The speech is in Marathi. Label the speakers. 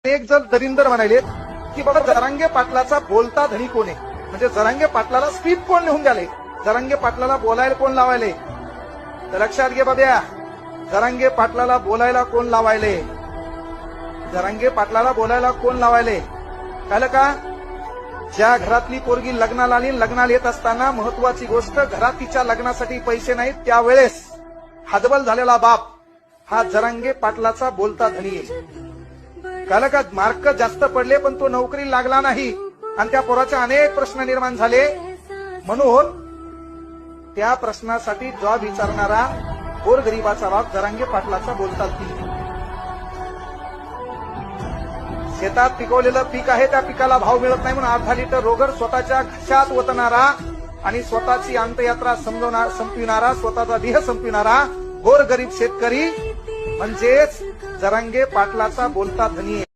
Speaker 1: एक जर दरिंदर म्हणाले की बाबा जरांगे पाटलाचा बोलता धनी कोण आहे, म्हणजे जरांगे पाटलाला स्क्रिप्ट कोण लिहून द्याले, जरांगे पाटलाला बोलायला कोण लावायले. तर लक्षात घे बाब्या, जरांगे पाटलाला बोलायला कोण लावायले, जरांगे पाटलाला बोलायला कोण लावायले कळलं का. ज्या घरातली पोरगी लग्नाला आली, लग्नाला येत असताना महत्वाची गोष्ट, घरात तिच्या लग्नासाठी पैसे नाहीत, त्यावेळेस हतबल झालेला बाप हा जरांगे पाटलाचा बोलता धनी आहे. कळलं का. मार्क जास्त पडले पण तो नोकरी लागला नाही आणि त्या पोराचे अनेक प्रश्न निर्माण झाले. म्हणून त्या प्रश्नासाठी जॉब विचारणारा गोरगरिबाचा बाप जरांगे पाटलाचा बोलता धनी. शेतात पिकवलेलं पीक आहे, त्या पिकाला भाव मिळत नाही म्हणून 8 लिटर रोगर स्वतःच्या घशात ओतणारा आणि स्वतःची अंत्ययात्रा संपविणारा, स्वतःचा देह संपविणारा गोरगरीब शेतकरी म्हणजेच जरांगे पाटलाचा बोलता धनी आहे.